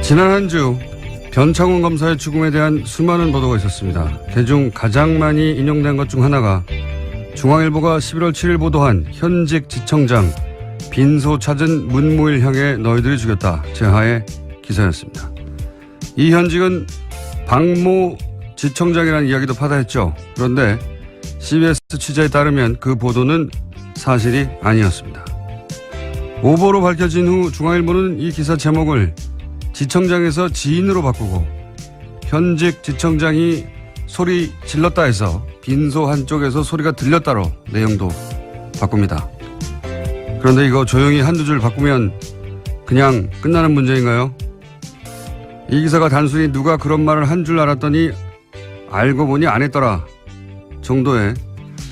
지난 한 주 변창훈 검사의 죽음에 대한 수많은 보도가 있었습니다. 그중 가장 많이 인용된 것 중 하나가 중앙일보가 11월 7일 보도한 현직 지청장 빈소 찾은 문무일 향해 너희들이 죽였다 제하의 기사였습니다. 이 현직은 박모 지청장이라는 이야기도 파다했죠. 그런데 CBS 취재에 따르면 그 보도는 사실이 아니었습니다. 오보로 밝혀진 후 중앙일보는 이 기사 제목을 지청장에서 지인으로 바꾸고 현직 지청장이 소리 질렀다 해서 빈소 한쪽에서 소리가 들렸다로 내용도 바꿉니다. 그런데 이거 조용히 한두 줄 바꾸면 그냥 끝나는 문제인가요? 이 기사가 단순히 누가 그런 말을 한 줄 알았더니 알고 보니 안 했더라 정도의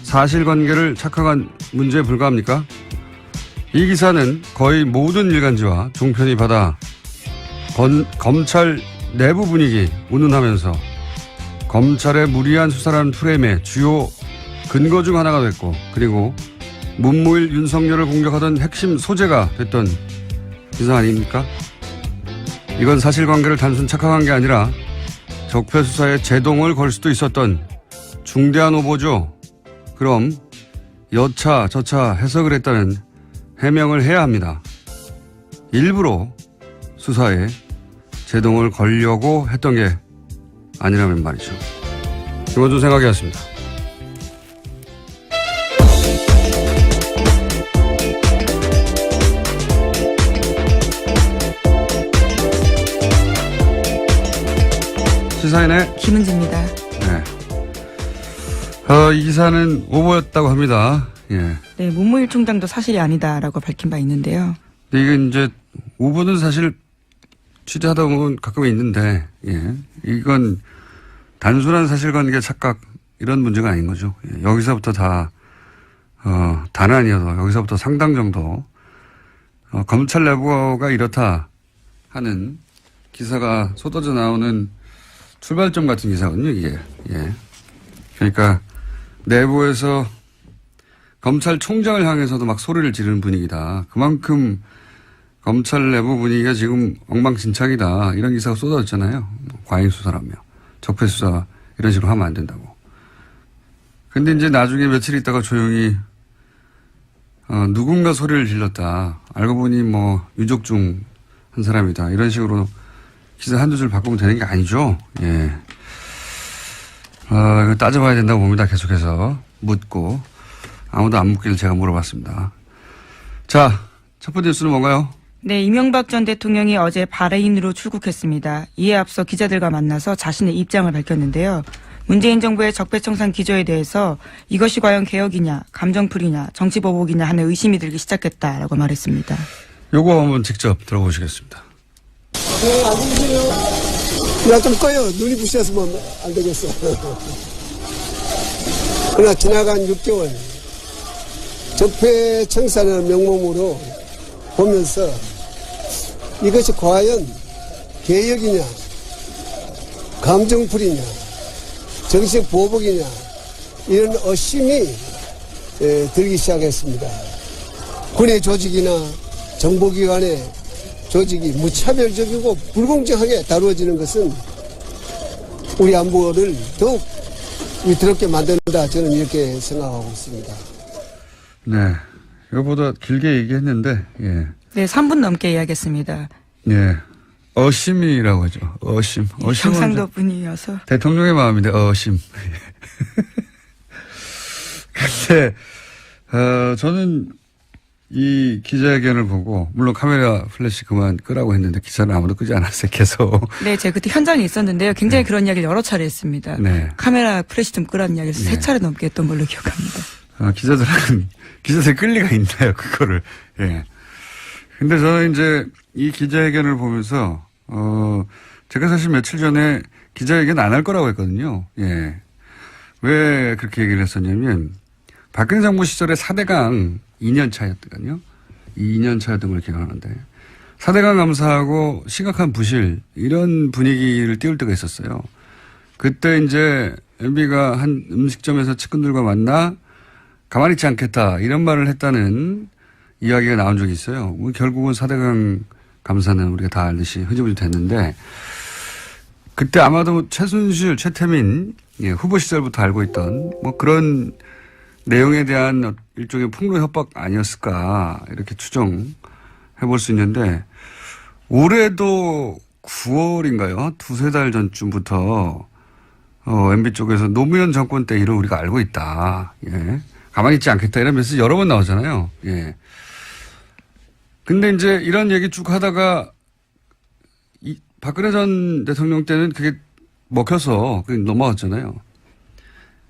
사실관계를 착각한 문제에 불과합니까? 이 기사는 거의 모든 일간지와 종편이 받아 검찰 내부 분위기 운운하면서 검찰의 무리한 수사라는 프레임의 주요 근거 중 하나가 됐고, 그리고 문무일 윤석열을 공격하던 핵심 소재가 됐던 기사 아닙니까? 이건 사실관계를 단순 착각한 게 아니라 적폐 수사에 제동을 걸 수도 있었던 중대한 오보죠. 그럼 여차 저차 해석을 했다는 해명을 해야 합니다. 일부러 수사에 제동을 걸려고 했던 게 아니라면 말이죠. 김원준 생각이었습니다. 시사인의 김은지입니다. 네. 이 기사는 오보였다고 합니다. 예. 네, 문무일 총장도 사실이 아니다라고 밝힌 바 있는데요. 근데 이게 이제 오보는 사실 취재하다 보면 가끔 있는데, 예. 이건 단순한 사실관계 착각 이런 문제가 아닌 거죠. 예. 여기서부터 다는 아니어도 여기서부터 상당 정도 검찰 내부가 이렇다 하는 기사가 쏟아져 나오는 출발점 같은 기사거든요, 이게. 예. 그러니까 내부에서 검찰총장을 향해서도 막 소리를 지르는 분위기다. 그만큼 검찰 내부 분위기가 지금 엉망진창이다. 이런 기사가 쏟아졌잖아요. 과잉수사라며. 적폐수사 이런 식으로 하면 안 된다고. 근데 이제 나중에 며칠 있다가 조용히 누군가 소리를 질렀다. 알고 보니 뭐 유족 중 한 사람이다. 이런 식으로 기사 한두 줄 바꾸면 되는 게 아니죠. 예. 이거 따져봐야 된다고 봅니다. 계속해서 묻고. 아무도 안 묻기를 제가 물어봤습니다. 자, 첫 번째 뉴스는 뭔가요? 네, 이명박 전 대통령이 어제 바레인으로 출국했습니다. 이에 앞서 기자들과 만나서 자신의 입장을 밝혔는데요. 문재인 정부의 적폐청산 기조에 대해서 이것이 과연 개혁이냐, 감정풀이냐, 정치보복이냐 하는 의심이 들기 시작했다라고 말했습니다. 요거 한번 직접 들어보시겠습니다. 네, 안녕하세요. 나 좀 꺼요. 눈이 부셔서 뭐 안 되겠어. 그러나 지나간 6개월 적폐청산을 명목으로 보면서 이것이 과연 개혁이냐, 감정풀이냐, 정식 보복이냐 이런 의심이 들기 시작했습니다. 군의 조직이나 정보기관의 조직이 무차별적이고 불공정하게 다루어지는 것은 우리 안보를 더욱 위태롭게 만든다. 저는 이렇게 생각하고 있습니다. 네. 이거보다 길게 얘기했는데, 예. 네, 3분 넘게 이야기했습니다. 예. 어심이라고 하죠. 어심. 경상도 분이어서. 대통령의 마음인데, 어심. 근데, 저는 이 기자회견을 보고, 물론 카메라 플래시 그만 끄라고 했는데 기사는 아무도 끄지 않았어요, 계속. 네, 제가 그때 현장에 있었는데요. 굉장히 그런 이야기를 여러 차례 했습니다. 네. 카메라 플래시 좀 끄라는 이야기를 네. 3차례 넘게 했던 걸로 기억합니다. 기자들 끌 리가 있나요, 그거를. 예. 근데 저는 이제 이 기자회견을 보면서, 제가 사실 며칠 전에 기자회견 안 할 거라고 했거든요. 예. 왜 그렇게 얘기를 했었냐면, 박근혜 정부 시절에 4대강 2년 차였거든요. 2년 차였던 걸 기억하는데. 4대강 감사하고 심각한 부실, 이런 분위기를 띄울 때가 있었어요. 그때 이제 MB가 한 음식점에서 측근들과 만나 가만히 있지 않겠다, 이런 말을 했다는 이야기가 나온 적이 있어요. 결국은 4대강 감사는 우리가 다 알듯이 흐지부지 됐는데 그때 아마도 최순실, 최태민 후보 시절부터 알고 있던 뭐 그런 내용에 대한 일종의 폭로 협박 아니었을까 이렇게 추정해 볼 수 있는데 올해도 9월인가요? 두세 달 전쯤부터 MB 쪽에서 노무현 정권 때 일을 우리가 알고 있다. 예. 가만히 있지 않겠다 이런 메시지 여러 번 나오잖아요. 예. 근데 이제 이런 얘기 쭉 하다가 박근혜 전 대통령 때는 그게 먹혀서 그게 넘어갔잖아요.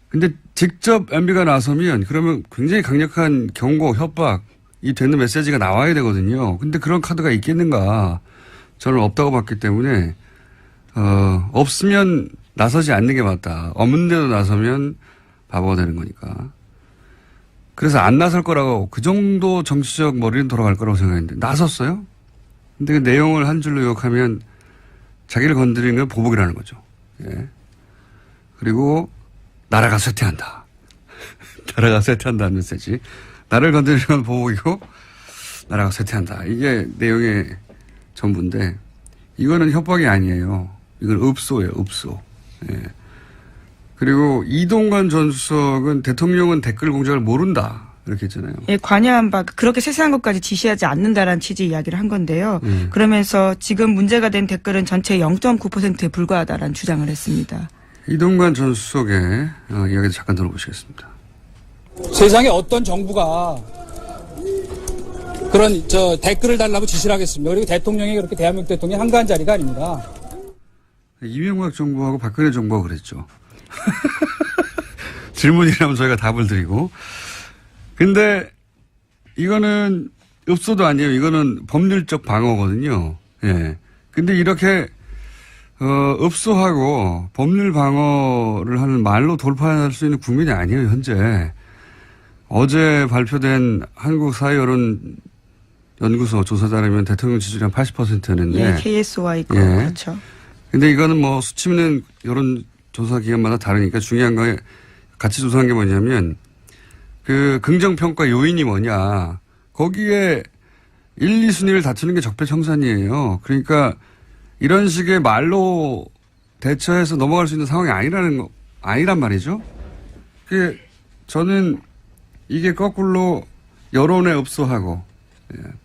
근데 직접 MB가 나서면 그러면 굉장히 강력한 경고, 협박이 되는 메시지가 나와야 되거든요. 근데 그런 카드가 있겠는가? 저는 없다고 봤기 때문에, 없으면 나서지 않는 게 맞다. 없는데도 나서면 바보가 되는 거니까. 그래서 안 나설 거라고 그 정도 정치적 머리는 돌아갈 거라고 생각했는데 나섰어요? 근데 그 내용을 한 줄로 요약하면 자기를 건드리는 건 보복이라는 거죠. 예. 그리고 나라가 쇠퇴한다. 나라가 쇠퇴한다는 메시지. 나를 건드리는 건 보복이고 나라가 쇠퇴한다. 이게 내용의 전부인데 이거는 협박이 아니에요. 이건 읍소예요. 읍소. 예. 그리고 이동관 전 수석은 대통령은 댓글 공작을 모른다. 이렇게 했잖아요. 예, 관여한 바 그렇게 세세한 것까지 지시하지 않는다라는 취지 이야기를 한 건데요. 그러면서 지금 문제가 된 댓글은 전체 0.9%에 불과하다라는 주장을 했습니다. 이동관 전 수석의 이야기도 잠깐 들어보시겠습니다. 세상에 어떤 정부가 그런 댓글을 달라고 지시를 하겠습니다. 그리고 대통령이 그렇게 대한민국 대통령이 한가한 자리가 아닙니다. 이명박 정부하고 박근혜 정부가 그랬죠. 질문이라면 저희가 답을 드리고. 근데 이거는 읍소도 아니에요. 이거는 법률적 방어거든요. 예. 근데 이렇게 읍소하고 법률 방어를 하는 말로 돌파할 수 있는 국민이 아니에요, 현재. 어제 발표된 한국사회여론연구소 조사 따르면 대통령 지지율이 한 80%였는데. 예, KSY 거 예. 그렇죠. 근데 이거는 뭐 수치는 여론조사 기관마다 다르니까 중요한 거 같이 조사한 게 뭐냐면 그 긍정평가 요인이 뭐냐. 거기에 1, 2순위를 다투는 게 적폐청산이에요. 그러니까 이런 식의 말로 대처해서 넘어갈 수 있는 상황이 아니란 말이죠. 저는 이게 거꾸로 여론에 읍소하고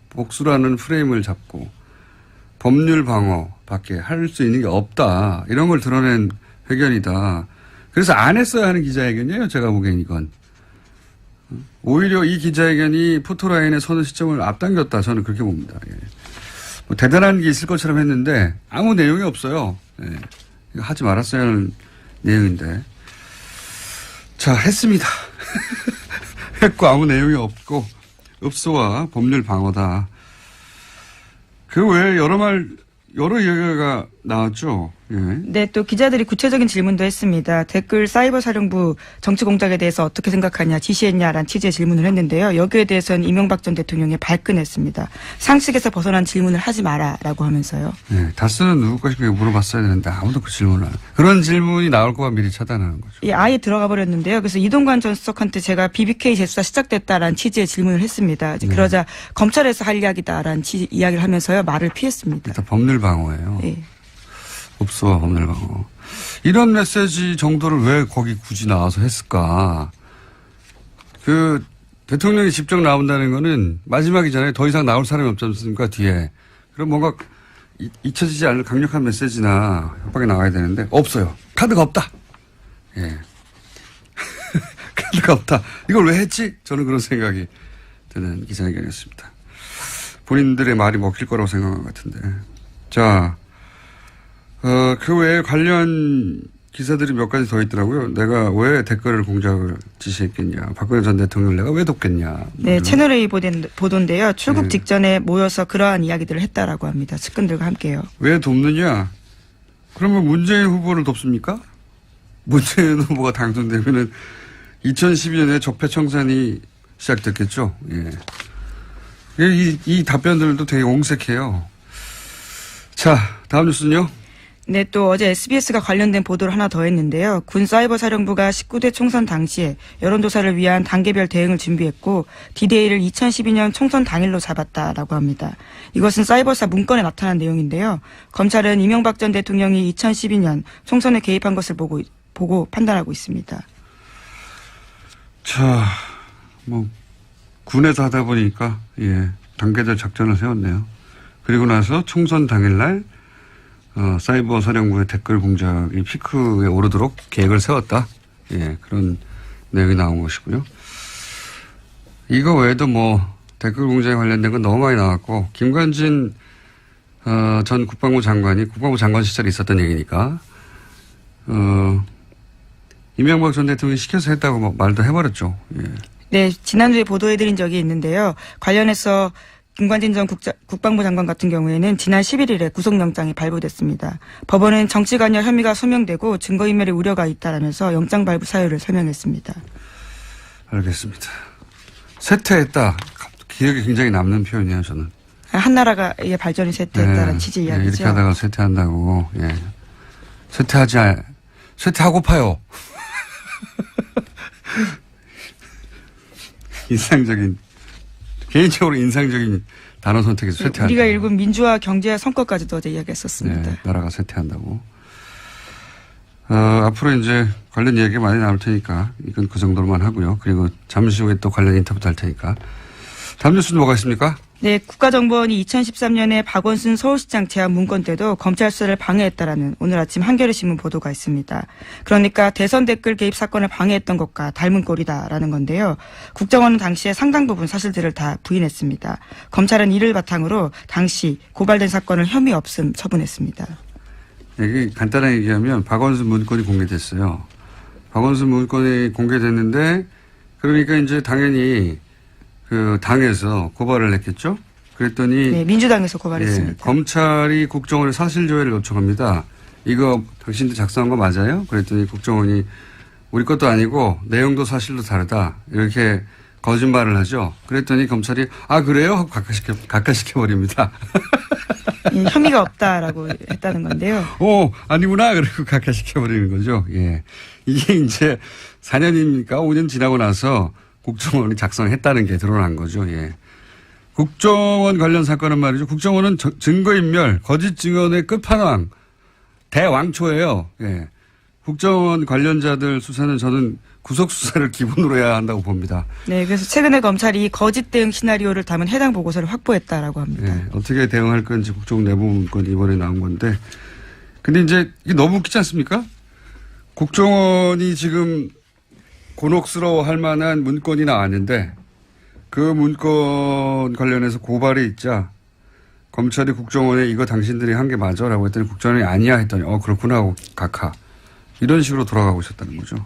복수라는 프레임을 잡고 법률 방어밖에 할 수 있는 게 없다. 이런 걸 드러낸 회견이다. 그래서 안 했어야 하는 기자회견이에요. 제가 보기엔 이건. 오히려 이 기자회견이 포토라인에 서는 시점을 앞당겼다. 저는 그렇게 봅니다. 예. 뭐 대단한 게 있을 것처럼 했는데 아무 내용이 없어요. 예. 이거 하지 말았어야 하는 내용인데. 자, 했습니다. 했고 아무 내용이 없고 읍소와 법률 방어다. 그 외에 여러 얘기가 나왔죠. 예. 네, 또 기자들이 구체적인 질문도 했습니다. 댓글 사이버 사령부 정치 공작에 대해서 어떻게 생각하냐, 지시했냐라는 취지의 질문을 했는데요. 여기에 대해서는 이명박 전 대통령이 발끈했습니다. 상식에서 벗어난 질문을 하지 마라라고 하면서요. 네, 다스는 누구 것인가 물어봤어야 되는데 아무도 그 질문을 안 해요. 그런 질문이 나올 거가 미리 차단하는 거죠. 예, 아예 들어가 버렸는데요. 그래서 이동관 전 수석한테 제가 BBK 재수사 시작됐다라는 취지의 질문을 했습니다. 이제 그러자 검찰에서 할 이야기다라는 이야기를 하면서요. 말을 피했습니다. 일단 법률 방어예요. 예. 읍소와 법률 방어. 이런 메시지 정도를 왜 거기 굳이 나와서 했을까? 그 대통령이 직접 나온다는 거는 마지막이잖아요. 더 이상 나올 사람이 없지 않습니까? 뒤에. 그럼 뭔가 잊혀지지 않을 강력한 메시지나 협박이 나와야 되는데 없어요. 카드가 없다. 예. 카드가 없다. 이걸 왜 했지? 저는 그런 생각이 드는 기자회견이었습니다. 본인들의 말이 먹힐 거라고 생각한 것 같은데. 자, 그 외에 관련 기사들이 몇 가지 더 있더라고요. 내가 왜 댓글을 공작을 지시했겠냐. 박근혜 전 대통령을 내가 왜 돕겠냐. 네, 채널A 보도인데요. 출국 직전에 모여서 그러한 이야기들을 했다라고 합니다. 측근들과 함께요. 왜 돕느냐. 그러면 문재인 후보를 돕습니까? 문재인 후보가 당선되면은 2012년에 적폐청산이 시작됐겠죠. 예. 이 답변들도 되게 옹색해요. 자, 다음 뉴스는요. 네, 또 어제 SBS가 관련된 보도를 하나 더 했는데요. 군 사이버 사령부가 19대 총선 당시에 여론조사를 위한 단계별 대응을 준비했고 D-Day를 2012년 총선 당일로 잡았다라고 합니다. 이것은 사이버사 문건에 나타난 내용인데요. 검찰은 이명박 전 대통령이 2012년 총선에 개입한 것을 보고 판단하고 있습니다. 자, 뭐 군에서 하다 보니까 단계적 작전을 세웠네요. 그리고 나서 총선 당일날 사이버 사령부의 댓글 공작이 피크에 오르도록 계획을 세웠다. 그런 내용이 나온 것이고요. 이거 외에도 뭐 댓글 공작에 관련된 건 너무 많이 나왔고, 김관진 전 국방부 장관이 국방부 장관 시절에 있었던 얘기니까 이명박 전 대통령이 시켜서 했다고 말도 해버렸죠. 네, 지난주에 보도해드린 적이 있는데요. 관련해서 김관진 전 국방부 장관 같은 경우에는 지난 11일에 구속영장이 발부됐습니다. 법원은 정치관여 혐의가 소명되고 증거인멸의 우려가 있다라면서 영장 발부 사유를 설명했습니다. 알겠습니다. 쇠퇴했다. 기억에 굉장히 남는 표현이에요, 저는. 한나라가의 발전이 쇠퇴했다는 취지 이야기죠. 이렇게 하다가 쇠퇴한다고. 쇠퇴하고파요. 개인적으로 인상적인 단어 선택에서 쇠퇴한다. 우리가 읽은 민주화 경제화 성과까지도 어제 이야기했었습니다. 나라가 쇠퇴한다고. 앞으로 이제 관련 얘기가 많이 나올 테니까 이건 그 정도로만 하고요. 그리고 잠시 후에 또 관련 인터뷰도 할 테니까. 다음 뉴스는 뭐가 있습니까? 네, 국가정보원이 2013년에 박원순 서울시장 제안 문건 때도 검찰 수사를 방해했다라는 오늘 아침 한겨레신문 보도가 있습니다. 그러니까 대선 댓글 개입 사건을 방해했던 것과 닮은 꼴이다라는 건데요. 국정원은 당시에 상당 부분 사실들을 다 부인했습니다. 검찰은 이를 바탕으로 당시 고발된 사건을 혐의 없음 처분했습니다. 이게 간단하게 얘기하면 박원순 문건이 공개됐어요. 박원순 문건이 공개됐는데 그러니까 이제 당연히 그 당에서 고발을 했겠죠. 그랬더니 네, 민주당에서 고발했습니다. 검찰이 국정원에 사실 조회를 요청합니다. 이거 당신들 작성한 거 맞아요? 그랬더니 국정원이 우리 것도 아니고 내용도 사실도 다르다. 이렇게 거짓말을 하죠. 그랬더니 검찰이 그래요? 하고 각하시켜버립니다. 혐의가 없다라고 했다는 건데요. 아니구나. 그리고 각하시켜버리는 거죠. 이게 이제 4년입니까? 5년 지나고 나서 국정원이 작성했다는 게 드러난 거죠. 국정원 관련 사건은 말이죠. 국정원은 증거인멸, 거짓 증언의 끝판왕, 대왕초예요. 국정원 관련자들 수사는 저는 구속수사를 기본으로 해야 한다고 봅니다. 네, 그래서 최근에 검찰이 거짓 대응 시나리오를 담은 해당 보고서를 확보했다라고 합니다. 어떻게 대응할 건지 국정원 내부 문건이 이번에 나온 건데. 근데 이제 이게 너무 웃기지 않습니까? 국정원이 지금 곤혹스러워 할 만한 문건이 나왔는데 그 문건 관련해서 고발이 있자 검찰이 국정원에 이거 당신들이 한 게 맞아? 라고 했더니 국정원이 아니야 했더니 그렇구나 하고 각하. 이런 식으로 돌아가고 있었다는 거죠.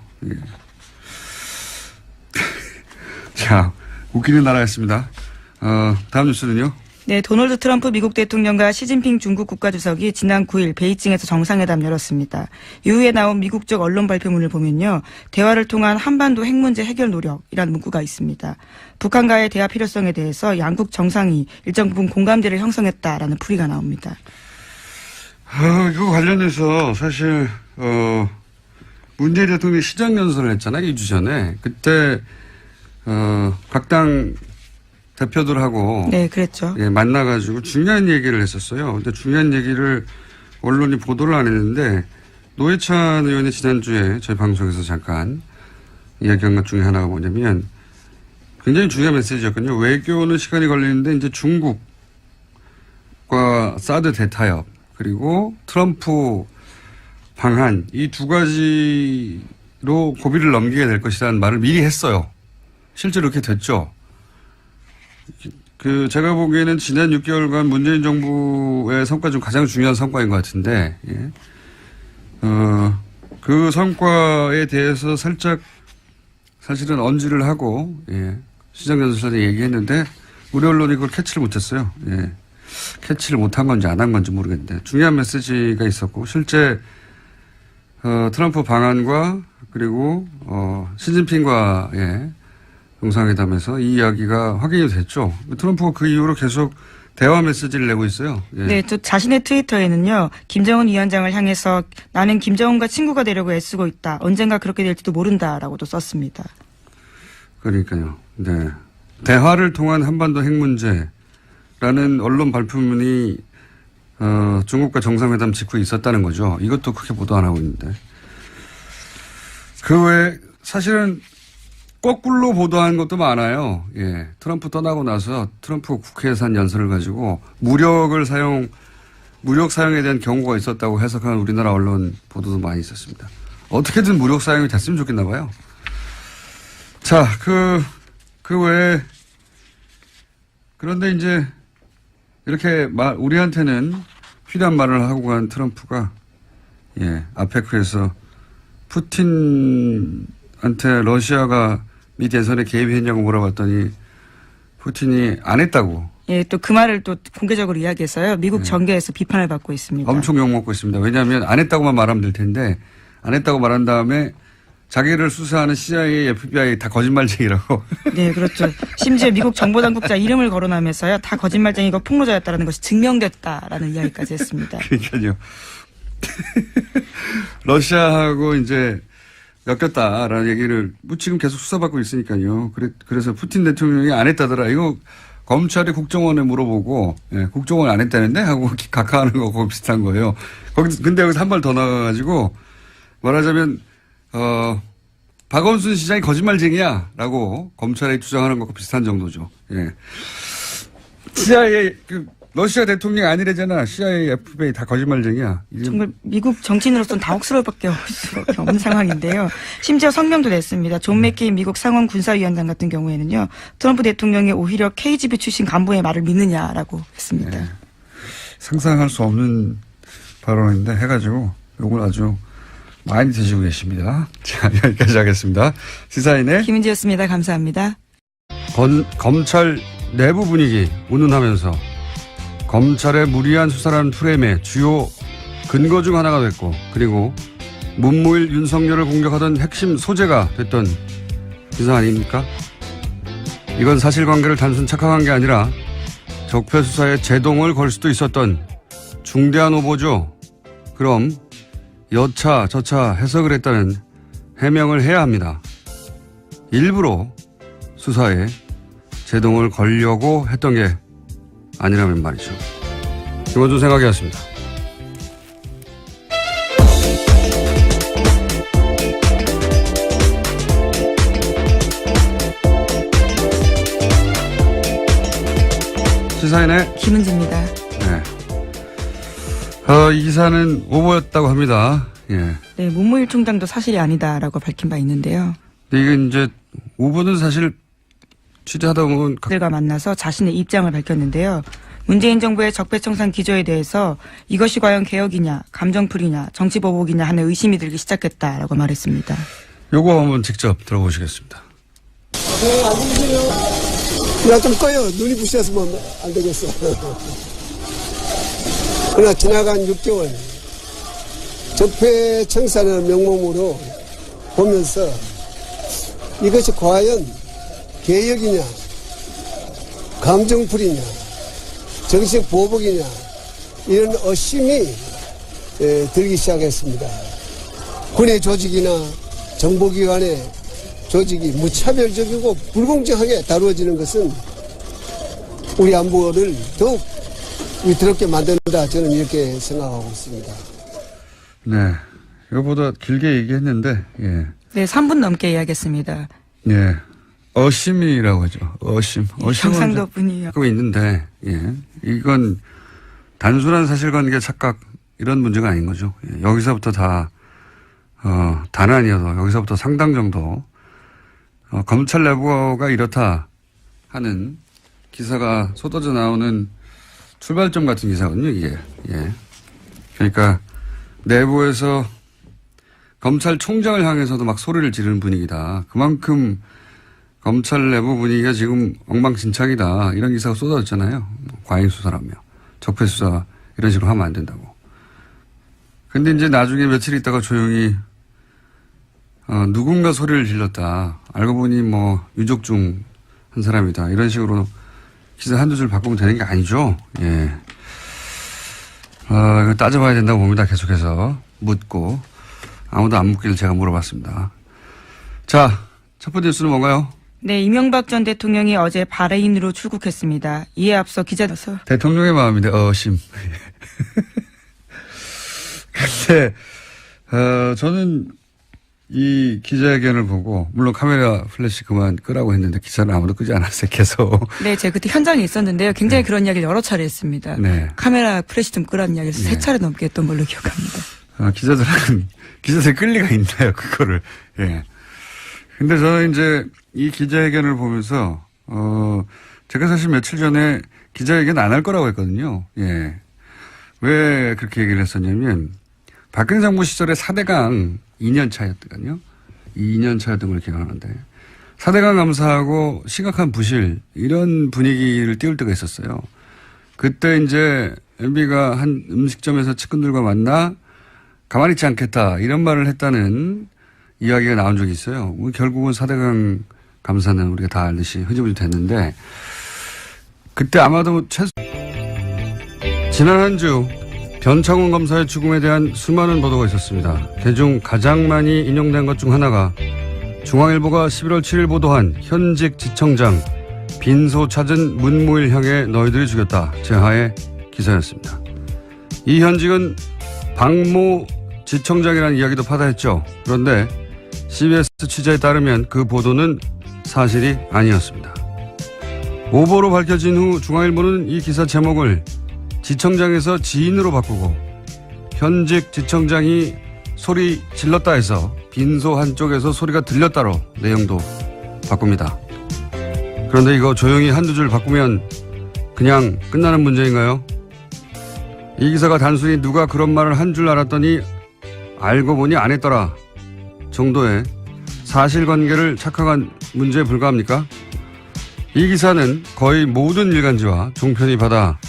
자, 웃기는 나라였습니다. 다음 뉴스는요? 네, 도널드 트럼프 미국 대통령과 시진핑 중국 국가주석이 지난 9일 베이징에서 정상회담 열었습니다. 이후에 나온 미국 쪽 언론 발표문을 보면요. 대화를 통한 한반도 핵 문제 해결 노력이라는 문구가 있습니다. 북한과의 대화 필요성에 대해서 양국 정상이 일정 부분 공감대를 형성했다라는 풀이가 나옵니다. 이거 관련해서 사실 문재인 대통령이 시정연설을 했잖아요. 2주 전에. 그때 각 당 대표들하고 네, 그랬죠. 만나가지고 중요한 얘기를 했었어요. 근데 중요한 얘기를 언론이 보도를 안 했는데 노회찬 의원이 지난주에 저희 방송에서 잠깐 이야기한 것 중에 하나가 뭐냐면 굉장히 중요한 메시지였거든요. 외교는 시간이 걸리는데 이제 중국과 사드 대타협 그리고 트럼프 방한 이 두 가지로 고비를 넘기게 될 것이라는 말을 미리 했어요. 실제로 그렇게 됐죠. 제가 보기에는 지난 6개월간 문재인 정부의 성과 중 가장 중요한 성과인 것 같은데, 그 성과에 대해서 살짝 사실은 언지를 하고, 시정연설에 얘기했는데, 우리 언론이 그걸 캐치를 못했어요. 캐치를 못한 건지 안 한 건지 모르겠는데, 중요한 메시지가 있었고, 실제, 트럼프 방한과, 그리고, 시진핑과의 정상회담에서 이 이야기가 확인이 됐죠. 트럼프가 그 이후로 계속 대화 메시지를 내고 있어요. 예. 네, 또 자신의 트위터에는요, 김정은 위원장을 향해서 나는 김정은과 친구가 되려고 애쓰고 있다. 언젠가 그렇게 될지도 모른다라고도 썼습니다. 그러니까요. 네. 대화를 통한 한반도 핵 문제라는 언론 발표문이 중국과 정상회담 직후에 있었다는 거죠. 이것도 크게 보도 안 하고 있는데. 그 외에 사실은 거꾸로 보도한 것도 많아요. 예. 트럼프 떠나고 나서 트럼프 국회에서 한 연설을 가지고 무력 사용에 대한 경고가 있었다고 해석한 우리나라 언론 보도도 많이 있었습니다. 어떻게든 무력 사용이 됐으면 좋겠나 봐요. 자, 그 외에 그런데 이제 이렇게 우리한테는 필요한 말을 하고 간 트럼프가 아페크에서 푸틴한테 러시아가 미 대선에 개입했냐고 물어봤더니 푸틴이 안 했다고. 예, 또 그 말을 또 공개적으로 이야기해서요. 미국 정계에서 비판을 받고 있습니다. 엄청 욕먹고 있습니다. 왜냐하면 안 했다고만 말하면 될 텐데 안 했다고 말한 다음에 자기를 수사하는 CIA, FBI 다 거짓말쟁이라고. 네, 그렇죠. 심지어 미국 정보당국자 이름을 거론하면서요. 다 거짓말쟁이고 폭로자였다는 것이 증명됐다라는 이야기까지 했습니다. 그러니까요. 러시아하고 이제 엮였다라는 얘기를 지금 계속 수사받고 있으니까요. 그래서 푸틴 대통령이 안 했다더라. 이거 검찰이 국정원에 물어보고 국정원 안 했다는데 하고 각하하는 거하고 비슷한 거예요. 근데 여기서 한 발 더 나가가지고 말하자면 박원순 시장이 거짓말쟁이야라고 검찰에 주장하는 것과 비슷한 정도죠. 예. CIA 러시아 대통령이 아니래잖아. CIA, FBI 다 거짓말쟁이야. 정말 미국 정치인으로서는 당혹스러울 수밖에 없는 상황인데요. 심지어 성명도 냈습니다. 존 맥케인 미국 상원 군사위원장 같은 경우에는요. 트럼프 대통령이 오히려 KGB 출신 간부의 말을 믿느냐라고 했습니다. 네. 상상할 수 없는 발언인데 해가지고 이걸 아주 많이 드시고 계십니다. 자, 여기까지 하겠습니다. 시사인의 김은지였습니다. 감사합니다. 검찰 내부 분위기 운운하면서 검찰의 무리한 수사라는 프레임의 주요 근거 중 하나가 됐고 그리고 문무일 윤석열을 공격하던 핵심 소재가 됐던 기사 아닙니까? 이건 사실관계를 단순 착각한 게 아니라 적폐 수사에 제동을 걸 수도 있었던 중대한 오보죠. 그럼 여차 저차 해석을 했다는 해명을 해야 합니다. 일부러 수사에 제동을 걸려고 했던 게 아니라면 말이죠. 김원준 생각이었습니다. 시사인의 김은지입니다. 네. 이 기사는 오보였다고 합니다. 예. 네, 문무일 총장도 사실이 아니다라고 밝힌 바 있는데요. 근데 이게 이제 오보는 사실 취재하다 보면 들과 만나서 자신의 입장을 밝혔는데요. 문재인 정부의 적폐청산 기조에 대해서 이것이 과연 개혁이냐, 감정풀이냐, 정치보복이냐 하는 의심이 들기 시작했다라고 말했습니다. 요거 한번 직접 들어보시겠습니다. 네, 앉으세요. 야, 좀 꺼요. 눈이 부셔서 뭐 안 되겠어. 그러나 지나간 6개월 적폐청산의 명목으로 보면서 이것이 과연 개혁이냐, 감정풀이냐, 정식 보복이냐 이런 의심이 들기 시작했습니다. 군의 조직이나 정보기관의 조직이 무차별적이고 불공정하게 다루어지는 것은 우리 안보를 더욱 위태롭게 만든다. 저는 이렇게 생각하고 있습니다. 네, 이거보다 길게 얘기했는데 예. 네, 3분 넘게 이야기했습니다. 예. 어심이라고 하죠. 어심. 경상도 분이요. 그거 있는데, 예. 이건 단순한 사실관계 착각 이런 문제가 아닌 거죠. 예. 여기서부터 단 아니어도 여기서부터 상당 정도, 검찰 내부가 이렇다 하는 기사가 쏟아져 나오는 출발점 같은 기사거든요, 이게. 예. 그러니까 내부에서 검찰총장을 향해서도 막 소리를 지르는 분위기다. 그만큼 검찰 내부 분위기가 지금 엉망진창이다. 이런 기사가 쏟아졌잖아요. 과잉수사라며. 적폐수사 이런 식으로 하면 안 된다고. 근데 이제 나중에 며칠 있다가 조용히 누군가 소리를 질렀다. 알고 보니 뭐 유족 중 한 사람이다. 이런 식으로 기사 한두 줄 바꾸면 되는 게 아니죠. 예. 이거 따져봐야 된다고 봅니다. 계속해서 묻고. 아무도 안 묻기를 제가 물어봤습니다. 자, 첫 번째 뉴스는 뭔가요? 네, 이명박 전 대통령이 어제 바레인으로 출국했습니다. 이에 앞서 기자들서 대통령의 마음인데, 심. 근데, 저는 이 기자회견을 보고, 물론 카메라 플래시 그만 끄라고 했는데 기사는 아무도 끄지 않았어요, 계속. 네, 제가 그때 현장에 있었는데요. 굉장히 그런 이야기를 여러 차례 했습니다. 네. 카메라 플래시 좀 끄라는 이야기를 네. 3차례 넘게 했던 걸로 기억합니다. 기자들 끌 리가 있나요, 그거를. 예. 근데 저는 이제 이 기자회견을 보면서, 제가 사실 며칠 전에 기자회견 안 할 거라고 했거든요. 예. 왜 그렇게 얘기를 했었냐면, 박근혜 정부 시절에 4대강 2년 차였거든요. 2년 차였던 걸 기억하는데. 4대강 감사하고 심각한 부실, 이런 분위기를 띄울 때가 있었어요. 그때 이제 MB가 한 음식점에서 측근들과 만나 가만히 있지 않겠다, 이런 말을 했다는 이야기가 나온 적이 있어요. 결국은 4대강 감사는 우리가 다 알듯이 흐지부지 됐는데, 그때 아마도 지난 한 주 변창훈 검사의 죽음에 대한 수많은 보도가 있었습니다. 그중 가장 많이 인용된 것 중 하나가 중앙일보가 11월 7일 보도한 현직 지청장 빈소 찾은 문무일 향해 너희들이 죽였다 제하의 기사였습니다. 이 현직은 박모 지청장이라는 이야기도 파다했죠. 그런데 CBS 취재에 따르면 그 보도는 사실이 아니었습니다. 오보로 밝혀진 후 중앙일보는 이 기사 제목을 지청장에서 지인으로 바꾸고 현직 지청장이 소리 질렀다 해서 빈소 한쪽에서 소리가 들렸다로 내용도 바꿉니다. 그런데 이거 조용히 한두 줄 바꾸면 그냥 끝나는 문제인가요? 이 기사가 단순히 누가 그런 말을 한 줄 알았더니 알고 보니 안 했더라 정도의 사실관계를 착각한 문제에 불과합니까? 이 기사는 거의 모든 일간지와 종편이 받아